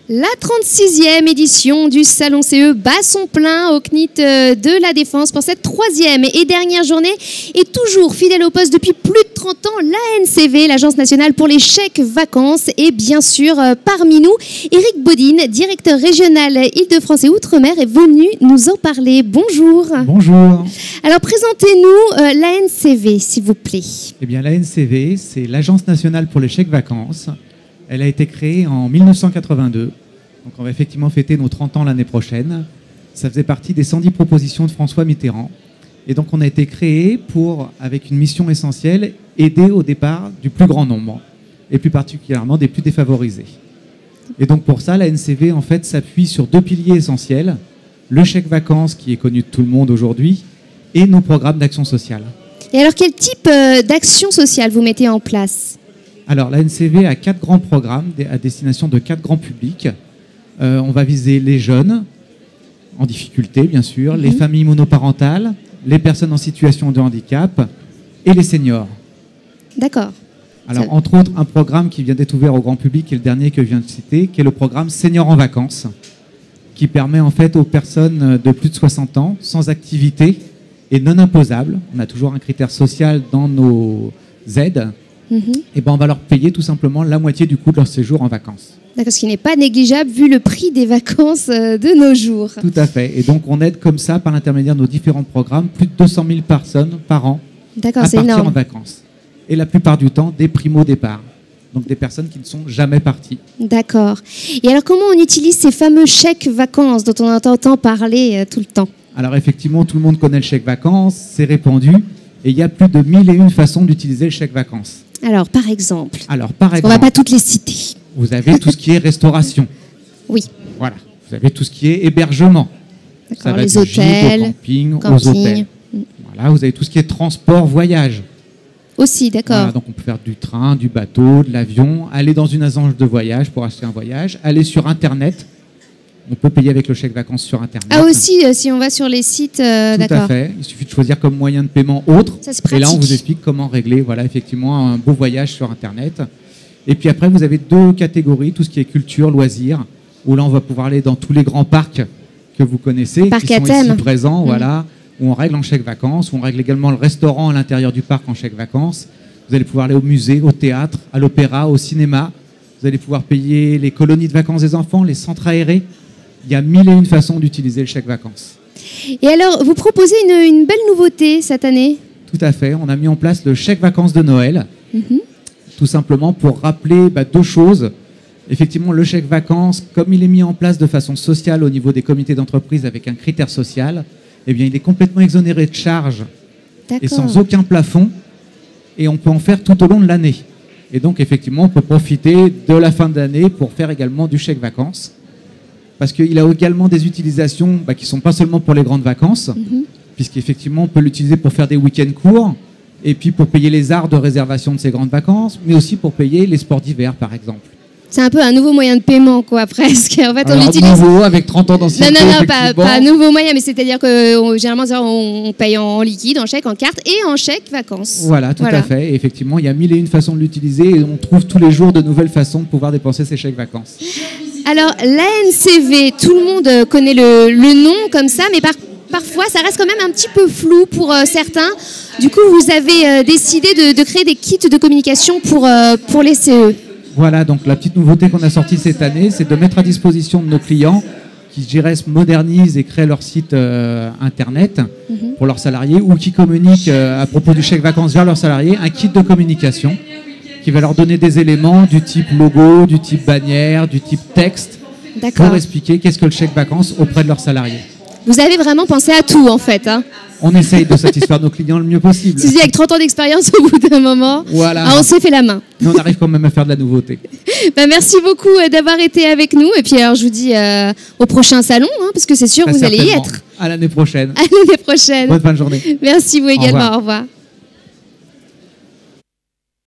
La 36e édition du Salon CE bat son plein au CNIT de la Défense pour cette 3e et dernière journée. Et toujours fidèle au poste depuis plus de 30 ans, l'ANCV, l'Agence nationale pour les chèques vacances. Et bien sûr, parmi nous, Éric Bodine, directeur régional Île-de-France et Outre-mer, est venu nous en parler. Bonjour. Bonjour. Alors, présentez-nous l'ANCV, s'il vous plaît. Eh bien, l'ANCV, c'est l'Agence nationale pour les chèques vacances. Elle a été créée en 1982, donc on va effectivement fêter nos 30 ans l'année prochaine. Ça faisait partie des 110 propositions de François Mitterrand. Et donc on a été créé pour, avec une mission essentielle, aider au départ du plus grand nombre, et plus particulièrement des plus défavorisés. Et donc pour ça, la NCV en fait s'appuie sur deux piliers essentiels, le chèque vacances qui est connu de tout le monde aujourd'hui, et nos programmes d'action sociale. Et alors quel type d'action sociale vous mettez en place ? Alors, la NCV a 4 grands programmes à destination de 4 grands publics. On va viser les jeunes, en difficulté bien sûr, les familles monoparentales, les personnes en situation de handicap et les seniors. D'accord. Alors, entre autres, un programme qui vient d'être ouvert au grand public, qui est le dernier que je viens de citer, qui est le programme Seniors en vacances, qui permet en fait aux personnes de plus de 60 ans, sans activité et non imposables, on a toujours un critère social dans nos aides, et ben on va leur payer tout simplement la moitié du coût de leur séjour en vacances. D'accord, ce qui n'est pas négligeable vu le prix des vacances de nos jours. Tout à fait. Et donc on aide comme ça, par l'intermédiaire de nos différents programmes, plus de 200 000 personnes par an à partir en vacances. Et la plupart du temps, des primo-départs. Donc des personnes qui ne sont jamais parties. D'accord. Et alors comment on utilise ces fameux chèques vacances dont on entend parler tout le temps ? Alors effectivement, tout le monde connaît le chèque vacances, c'est répandu. Et il y a plus de 1001 façons d'utiliser le chèque vacances. Alors, par exemple, on ne va pas toutes les citer. Vous avez tout ce qui est restauration. Oui. Voilà. Vous avez tout ce qui est hébergement. Ça va les hôtels, camping, aux hôtels. Voilà. Vous avez tout ce qui est transport, voyage. Aussi, d'accord. Voilà, donc on peut faire du train, du bateau, de l'avion, aller dans une agence de voyage pour acheter un voyage, aller sur Internet. On peut payer avec le chèque vacances sur Internet. Ah aussi, si on va sur les sites, d'accord. Tout à fait. Il suffit de choisir comme moyen de paiement autre. Ça, c'est pratique. Et là, on vous explique comment régler, voilà, effectivement, un beau voyage sur Internet. Et puis après, vous avez 2 catégories, tout ce qui est culture, loisirs, où là, on va pouvoir aller dans tous les grands parcs que vous connaissez, qui sont ici présents, voilà, où on règle en chèque vacances, où on règle également le restaurant à l'intérieur du parc en chèque vacances. Vous allez pouvoir aller au musée, au théâtre, à l'opéra, au cinéma. Vous allez pouvoir payer les colonies de vacances des enfants, les centres aérés. Il y a 1001 façons d'utiliser le chèque vacances. Et alors, vous proposez une belle nouveauté cette année ? Tout à fait. On a mis en place le chèque vacances de Noël, tout simplement pour rappeler 2 choses. Effectivement, le chèque vacances, comme il est mis en place de façon sociale au niveau des comités d'entreprise avec un critère social, eh bien, il est complètement exonéré de charges et sans aucun plafond. Et on peut en faire tout au long de l'année. Et donc, effectivement, on peut profiter de la fin d'année pour faire également du chèque vacances. Parce qu'il a également des utilisations qui ne sont pas seulement pour les grandes vacances, puisqu'effectivement, on peut l'utiliser pour faire des week-ends courts, et puis pour payer les arts de réservation de ces grandes vacances, mais aussi pour payer les sports d'hiver, par exemple. C'est un peu un nouveau moyen de paiement, quoi, presque. En fait, alors, on l'utilise. Nouveau, avec 30 ans d'ancienneté. Non, pas un nouveau moyen, mais c'est-à-dire que généralement, on paye en liquide, en chèque, en carte et en chèque vacances. Voilà, tout à fait. Et effectivement, il y a 1001 façons de l'utiliser, et on trouve tous les jours de nouvelles façons de pouvoir dépenser ces chèques vacances. Alors, l'ANCV, tout le monde connaît le nom comme ça, mais parfois, ça reste quand même un petit peu flou pour certains. Du coup, vous avez décidé de créer des kits de communication pour les CE. Voilà, donc la petite nouveauté qu'on a sortie cette année, c'est de mettre à disposition de nos clients qui, je dirais, se modernisent et créent leur site Internet pour leurs salariés ou qui communiquent à propos du chèque vacances vers leurs salariés, un kit de communication qui va leur donner des éléments du type logo, du type bannière, du type texte, pour expliquer qu'est-ce que le chèque vacances auprès de leurs salariés. Vous avez vraiment pensé à tout, en fait. On essaye de satisfaire nos clients le mieux possible. Tu dis avec 30 ans d'expérience au bout d'un moment, on s'est fait la main. Mais on arrive quand même à faire de la nouveauté. Merci beaucoup d'avoir été avec nous. Et puis alors, je vous dis au prochain salon, parce que c'est sûr, vous allez y être. À l'année prochaine. À l'année prochaine. Bonne fin de journée. Merci, vous également. Au revoir.